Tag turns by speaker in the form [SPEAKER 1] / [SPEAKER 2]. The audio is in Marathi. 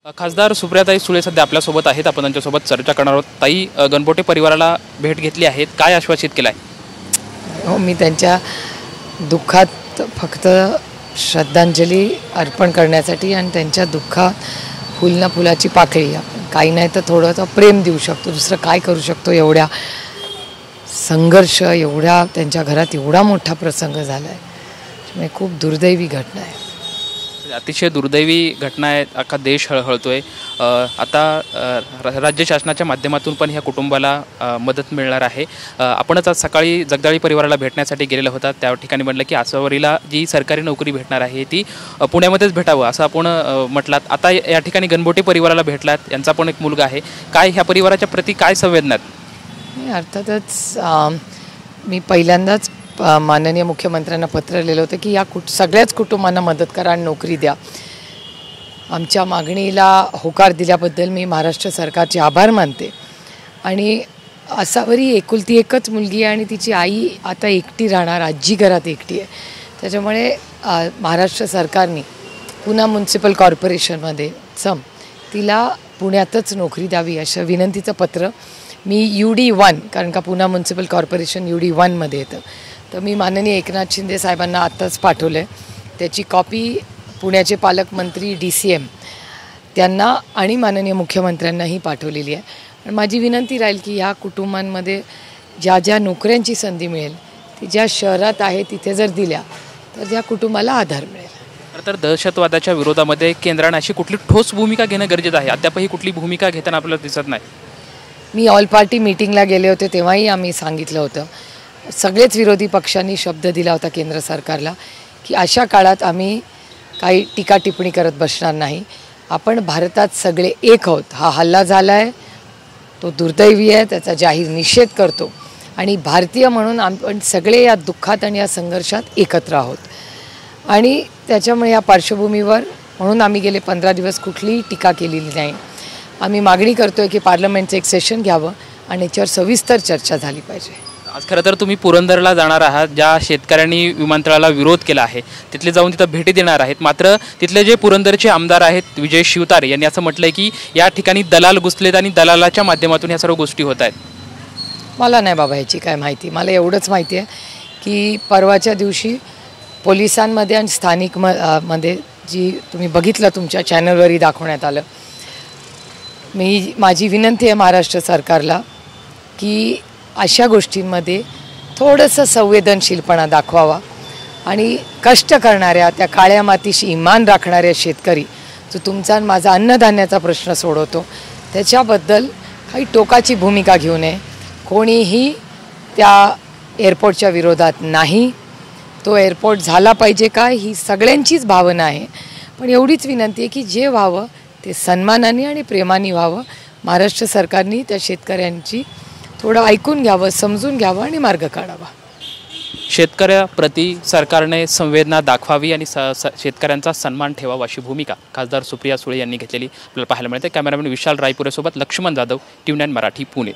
[SPEAKER 1] खासदार सुप्रियाताई सुळे सध्या आपल्यासोबत आहेत. आपण त्यांच्यासोबत चर्चा करणार आहोत. ताई, गणपोटे परिवाराला भेट घेतली आहेत, काय आश्वासित केलं आहे?
[SPEAKER 2] हो, मी त्यांच्या दुःखात फक्त श्रद्धांजली अर्पण करण्यासाठी आणि त्यांच्या दुःखात फुलना फुलाची पाकळी, आपण काही नाही तर थोडंसं प्रेम देऊ शकतो, दुसरं काय करू शकतो. एवढ्या संघर्ष, एवढ्या त्यांच्या घरात एवढा मोठा प्रसंग झाला आहे, म्हणजे खूप दुर्दैवी घटना आहे.
[SPEAKER 1] अतिशय दुर्दैवी घटना आहे. अख्खा देश हळहळतोय. आता राज्य शासनाच्या माध्यमातून पण ह्या कुटुंबाला मदत मिळणार आहे. आपणच आज सकाळी जगदाळी परिवाराला भेटण्यासाठी गेलेला होता. त्या ठिकाणी म्हटलं की आसावरीला जी सरकारी नोकरी भेटणार आहे ती पुण्यामध्येच भेटावं असं आपण म्हटलात. आता या ठिकाणी गणपोटे परिवाराला भेटलात. यांचा पण एक मुलगा आहे. काय ह्या परिवाराच्या प्रती काय संवेदना आहेत?
[SPEAKER 2] अर्थातच मी पहिल्यांदाच माननीय मुख्यमंत्र्यांना पत्र लिहिलं होतं की या सगळ्याच कुटुंबांना मदत करा आणि नोकरी द्या. आमच्या मागणीला होकार दिल्याबद्दल मी महाराष्ट्र सरकारचे आभार मानते. आणि आसावरी एकुलती एकच मुलगी आहे आणि तिची आई आता एकटी राहणार, आजी घरात एकटी आहे. त्याच्यामुळे महाराष्ट्र सरकारने पुणे म्युनिसिपल कॉर्पोरेशनमध्ये तिला पुण्यातच नोकरी द्यावी असं विनंतीचं पत्र मी UD1, कारण का पुणे म्युनिसिपल कॉर्पोरेशन UD1मध्ये येतं, तर मी माननीय एकनाथ शिंदे साहेबांना आत्ताच पाठवलं आहे. त्याची कॉपी पुण्याचे पालकमंत्री DCM त्यांना आणि माननीय मुख्यमंत्र्यांनाही पाठवलेली आहे. आणि माझी विनंती राहील की ह्या कुटुंबांमध्ये ज्या ज्या नोकऱ्यांची संधी मिळेल ती ज्या शहरात आहे तिथे जर दिल्या तर त्या कुटुंबाला आधार मिळेल.
[SPEAKER 1] तर दहशतवादाच्या विरोधामध्ये केंद्राने अशी कुठली ठोस भूमिका घेणं गरजेचं आहे. अद्यापही कुठली भूमिका घेताना आपल्याला दिसत नाही.
[SPEAKER 2] मी ऑल पार्टी मीटिंगला गेले होते तेव्हाही आम्ही सांगितलं होतं, सगळेच विरोधी पक्षांनी शब्द दिला होता केंद्र सरकारला की अशा काळात आम्ही काही टीका टिप्पणी करत बसणार नाही. आपण भारतात सगळे एक आहोत. हा हल्ला झाला आहे, तो दुर्दैवी आहे, त्याचा जाहीर निषेध करतो आणि भारतीय म्हणून आपण सगळे या दुःखात आणि या संघर्षात एकत्र आहोत. आणि त्याच्यामुळे या पार्श्वभूमीवर म्हणून आम्ही गेले 15 दिवस कुठलीही टीका केलेली नाही. आम्ही मागणी करतो आहे की पार्लमेंटचं एक सेशन घ्यावं आणि याच्यावर सविस्तर चर्चा झाली पाहिजे.
[SPEAKER 1] आज खरं तर तुम्ही पुरंदरला जाणार आहात. ज्या शेतकऱ्यांनी विमानतळाला विरोध केला आहे तिथले जाऊन तिथं भेटी देणार आहेत. मात्र तिथले जे पुरंदरचे आमदार आहेत विजय शिवतारे यांनी असं म्हटलं आहे की या ठिकाणी दलाल घुसलेत आणि दलालाच्या माध्यमातून ह्या सर्व गोष्टी होत आहेत.
[SPEAKER 2] मला नाही बाबा ह्याची काय माहिती. मला एवढंच माहिती आहे की परवाच्या दिवशी पोलिसांमध्ये आणि स्थानिक मध्ये जी तुम्ही बघितलं तुमच्या चॅनलवरही दाखवण्यात आलं. माझी विनंती आहे महाराष्ट्र सरकारला की अशा गोष्टींमध्ये थोडंसं संवेदनशीलपणा दाखवावा आणि कष्ट करणाऱ्या, त्या काळ्या मातीशी इमान राखणाऱ्या शेतकरी जो तुमचा आणि माझा अन्नधान्याचा प्रश्न सोडवतो त्याच्याबद्दल काही टोकाची भूमिका घेऊ नये. कोणीही त्या एअरपोर्टच्या विरोधात नाही. तो एअरपोर्ट झाला पाहिजे का ही सगळ्यांचीच भावना आहे. पण एवढीच विनंती आहे की जे व्हावं ते सन्मानाने आणि प्रेमाने व्हावं. महाराष्ट्र सरकारने त्या शेतकऱ्यांची थोडं ऐकून घ्यावं, समजून घ्यावं आणि मार्ग काढावा.
[SPEAKER 1] शेतकऱ्याप्रती सरकारने संवेदना दाखवावी आणि शेतकऱ्यांचा सन्मान ठेवावा अशी भूमिका खासदार सुप्रिया सुळे यांनी घेतलेली आपल्याला पाहायला मिळते. कॅमेरामॅन विशाल रायपुरेसोबत लक्ष्मण जाधव, TV9 मराठी, पुणे.